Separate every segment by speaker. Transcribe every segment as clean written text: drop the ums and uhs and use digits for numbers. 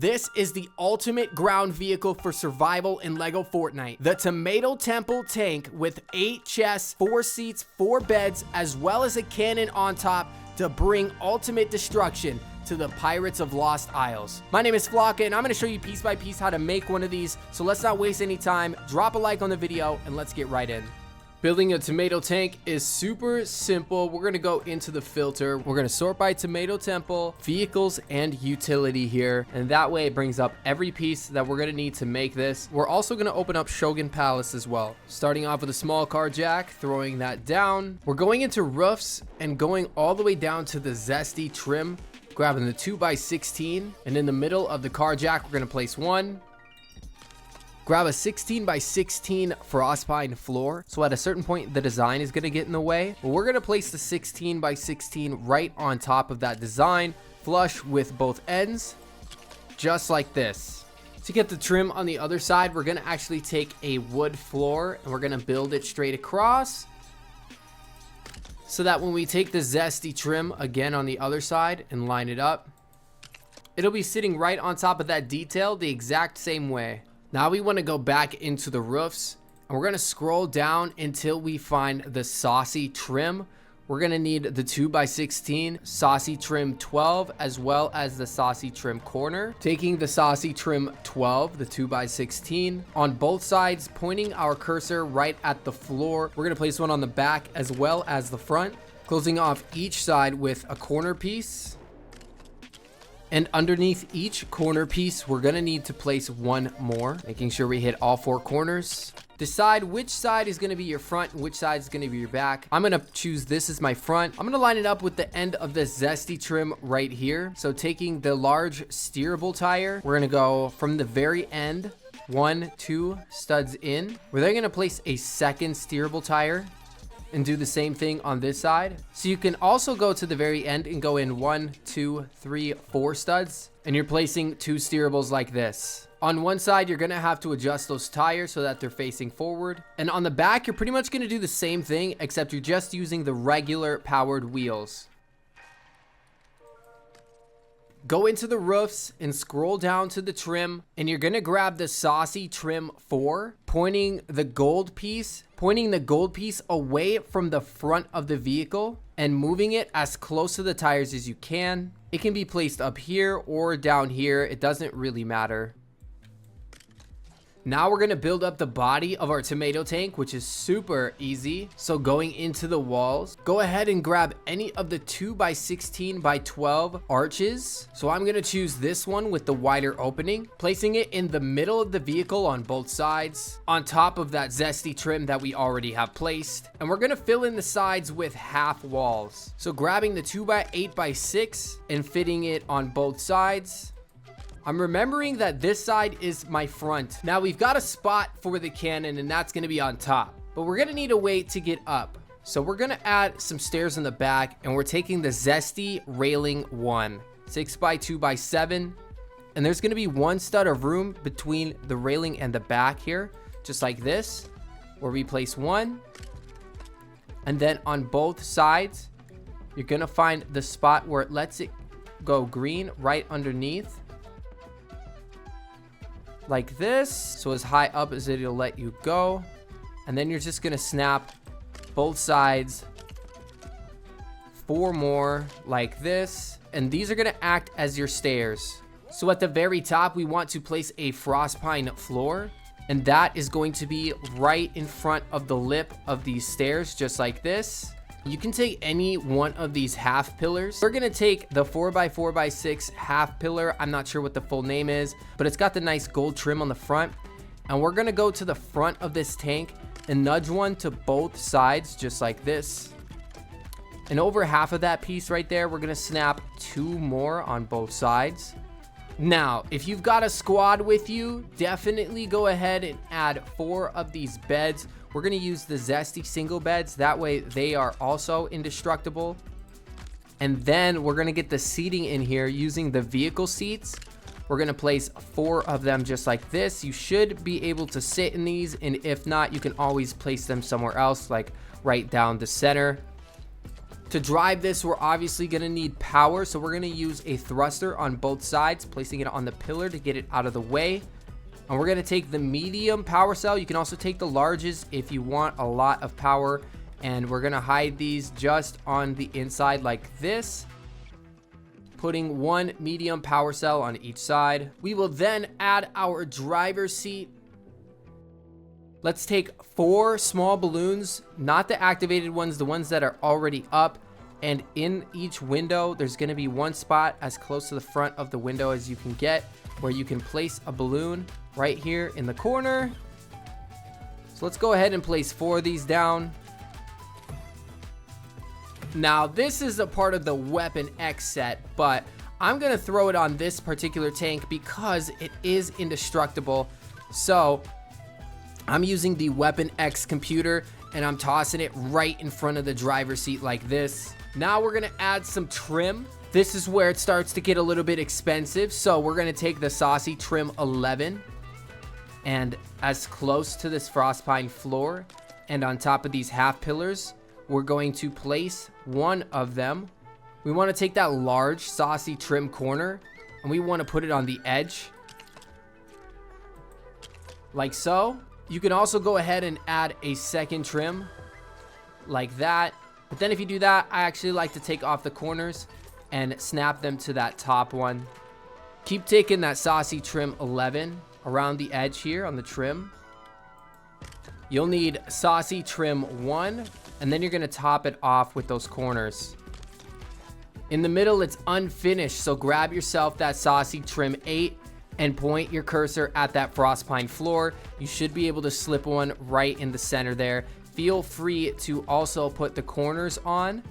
Speaker 1: This is the ultimate ground vehicle for survival in LEGO Fortnite. The Tomato Temple tank with 8 chests, 4 seats, 4 beds, as well as a cannon on top to bring ultimate destruction to the Pirates of Lost Isles. My name is Flocka, and I'm going to show you piece by piece how to make one of these. So let's not waste any time. Drop a like on the video and let's get right in. Building a tomato tank is super simple. We're going to go into the filter. We're going to sort by Tomato Temple, vehicles, and utility here. And that way it brings up every piece that we're going to need to make this. We're also going to open up Shogun Palace as well. Starting off with a small car jack, throwing that down. We're going into roofs and going all the way down to the zesty trim, grabbing the 2x16. And in the middle of the car jack, we're going to place one. Grab a 16x16 frostpine floor. So at a certain point, the design is going to get in the way. But we're going to place the 16x16 right on top of that design, flush with both ends, just like this. To get the trim on the other side, we're going to actually take a wood floor and we're going to build it straight across, so that when we take the zesty trim again on the other side and line it up, it'll be sitting right on top of that detail the exact same way. Now we want to go back into the roofs and we're going to scroll down until we find the saucy trim. We're going to need the 2x16 saucy trim 12 as well as the saucy trim corner. Taking the saucy trim 12, the 2x16 on both sides, pointing our cursor right at the floor. We're going to place one on the back as well as the front, closing off each side with a corner piece. And underneath each corner piece, we're gonna need to place one more, making sure we hit all 4 corners. Decide which side is gonna be your front and which side is gonna be your back. I'm gonna choose this as my front. I'm gonna line it up with the end of the zesty trim right here. So taking the large steerable tire, we're gonna go from the very end, 1, 2 studs in. We're then gonna place a second steerable tire and do the same thing on this side. So you can also go to the very end and go in 1, 2, 3, 4 studs, and you're placing 2 steerables like this. On one side, you're gonna have to adjust those tires so that they're facing forward. And on the back, you're pretty much gonna do the same thing, except you're just using the regular powered wheels. Go into the roofs and scroll down to the trim, and you're gonna grab the saucy trim 4, pointing the gold piece away from the front of the vehicle and moving it as close to the tires as you can. It can be placed up here or down here. It doesn't really matter. Now we're going to build up the body of our tomato tank, which is super easy. So going into the walls, go ahead and grab any of the 2x16x12 arches. So I'm going to choose this one with the wider opening, placing it in the middle of the vehicle on both sides, on top of that zesty trim that we already have placed. And we're going to fill in the sides with half walls. So grabbing the 2x8x6 and fitting it on both sides. I'm remembering that this side is my front. Now we've got a spot for the cannon and that's gonna be on top, but we're gonna need a way to get up. So we're gonna add some stairs in the back and we're taking the zesty railing 1, 6x2x7. And there's gonna be 1 stud of room between the railing and the back here, just like this, where we place 1. And then on both sides, you're gonna find the spot where it lets it go green right underneath. Like this, so as high up as it'll let you go. And then you're just gonna snap both sides 4 more like this, and these are gonna act as your stairs. So at the very top, we want to place a frostpine floor, and that is going to be right in front of the lip of these stairs, just like this. You can take any one of these half pillars. We're gonna take the 4x4x6 half pillar. I'm not sure what the full name is, but it's got the nice gold trim on the front. And we're gonna go to the front of this tank and nudge one to both sides, just like this. And over half of that piece right there, we're gonna snap 2 more on both sides. Now, if you've got a squad with you, definitely go ahead and add 4 of these beds. We're going to use the zesty single beds. That way they are also indestructible. And then we're going to get the seating in here using the vehicle seats. We're going to place 4 of them just like this. You should be able to sit in these. And if not, you can always place them somewhere else, like right down the center. To drive this, we're obviously going to need power, so we're going to use a thruster on both sides, placing it on the pillar to get it out of the way. And we're going to take the medium power cell. You can also take the larges if you want a lot of power. And we're going to hide these just on the inside like this, putting one medium power cell on each side. We will then add our driver's seat. Let's take 4 small balloons, not the activated ones, the ones that are already up. And in each window, there's going to be one spot as close to the front of the window as you can get, where you can place a balloon right here in the corner. So let's go ahead and place 4 of these down. Now, this is a part of the Weapon X set, but I'm going to throw it on this particular tank because it is indestructible. So I'm using the Weapon X computer and I'm tossing it right in front of the driver's seat like this. Now we're gonna add some trim. This is where it starts to get a little bit expensive. So we're gonna take the Saucy Trim 11 and as close to this Frostpine floor and on top of these half pillars, we're going to place one of them. We wanna take that large Saucy Trim corner and we wanna put it on the edge. Like so. You can also go ahead and add a second trim like that. But then if you do that, I actually like to take off the corners and snap them to that top one. Keep taking that Saucy Trim 11 around the edge here on the trim. You'll need Saucy Trim 1 and then you're going to top it off with those corners. In the middle, it's unfinished, so grab yourself that Saucy Trim 8 and point your cursor at that Frostpine floor. You should be able to slip one right in the center there. Feel free to also put the corners on.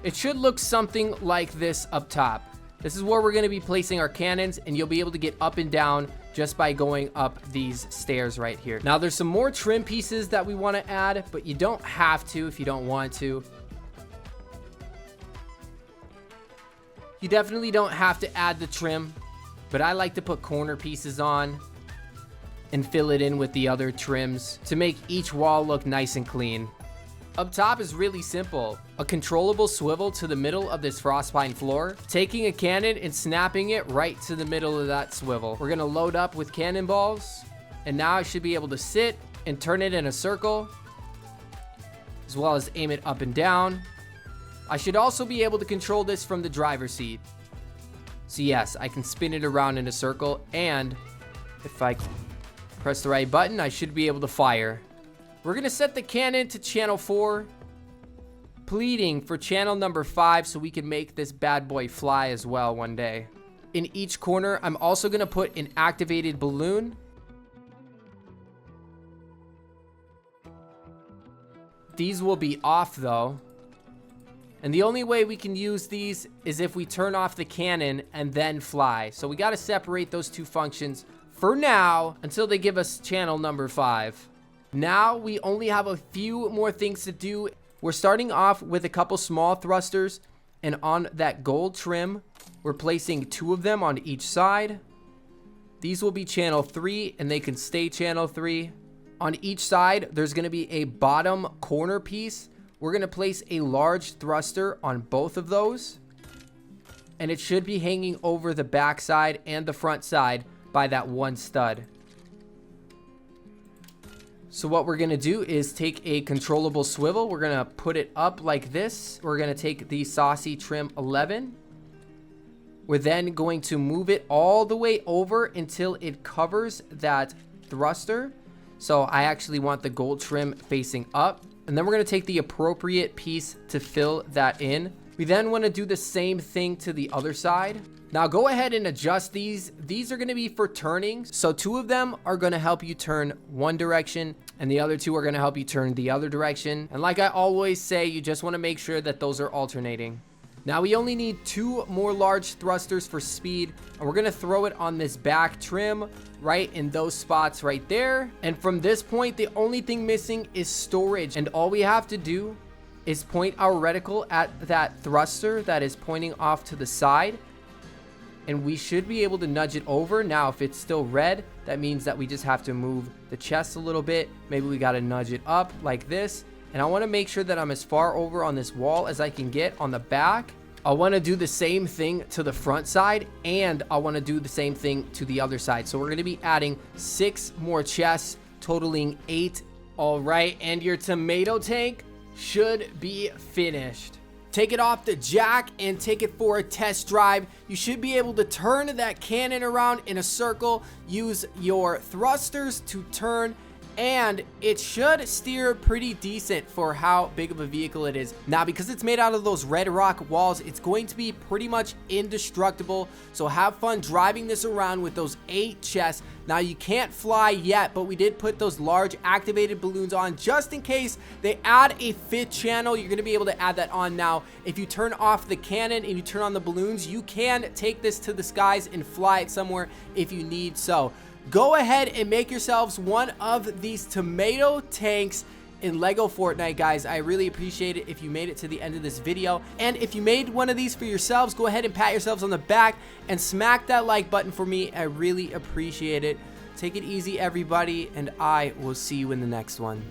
Speaker 1: It should look something like this up top. This is where we're going to be placing our cannons, and you'll be able to get up and down just by going up these stairs right here. Now, there's some more trim pieces that we want to add, but you don't have to if you don't want to. You definitely don't have to add the trim, but I like to put corner pieces on and fill it in with the other trims to make each wall look nice and clean. Up top is really simple. A controllable swivel to the middle of this Frostpine floor, taking a cannon and snapping it right to the middle of that swivel. We're gonna load up with cannonballs, and now I should be able to sit and turn it in a circle, as well as aim it up and down. I should also be able to control this from the driver's seat. So yes, I can spin it around in a circle, and if I press the right button, I should be able to fire. We're gonna set the cannon to channel 4, pleading for channel number 5 so we can make this bad boy fly as well one day. In each corner, I'm also gonna put an activated balloon. These will be off though. And the only way we can use these is if we turn off the cannon and then fly. So we got to separate those two functions for now until they give us channel number 5. Now we only have a few more things to do. We're starting off with a couple small thrusters, and on that gold trim, we're placing 2 of them on each side. These will be channel 3 and they can stay channel 3. On each side, there's going to be a bottom corner piece. We're going to place a large thruster on both of those, and it should be hanging over the back side and the front side by that one stud. So what we're going to do is take a controllable swivel. We're going to put it up like this. We're going to take the Saucy Trim 11. We're then going to move it all the way over until it covers that thruster. So I actually want the gold trim facing up. And then we're going to take the appropriate piece to fill that in. We then want to do the same thing to the other side. Now go ahead and adjust these. These are going to be for turning. So 2 of them are going to help you turn one direction, and the other 2 are going to help you turn the other direction. And like I always say, you just want to make sure that those are alternating. Now we only need 2 more large thrusters for speed, and we're going to throw it on this back trim right in those spots right there. And from this point, the only thing missing is storage, and all we have to do is point our reticle at that thruster that is pointing off to the side, and we should be able to nudge it over. Now if it's still red, that means that we just have to move the chest a little bit. Maybe we got to nudge it up like this, And I want to make sure that I'm as far over on this wall as I can get on the back. I want to do the same thing to the front side, and I want to do the same thing to the other side. So we're going to be adding 6 more chests, totaling 8. All right, and your tomato tank should be finished. Take it off the jack and take it for a test drive. You should be able to turn that cannon around in a circle, use your thrusters to turn, and it should steer pretty decent for how big of a vehicle it is. Now, because it's made out of those red rock walls, it's going to be pretty much indestructible. So have fun driving this around with those 8 chests. Now, you can't fly yet, but we did put those large activated balloons on just in case they add a 5th channel. You're going to be able to add that on now. If you turn off the cannon and you turn on the balloons, you can take this to the skies and fly it somewhere if you need so. Go ahead and make yourselves one of these tomato tanks in Lego Fortnite, guys. I really appreciate it if you made it to the end of this video. And if you made one of these for yourselves, go ahead and pat yourselves on the back and smack that like button for me. I really appreciate it. Take it easy, everybody, and I will see you in the next one.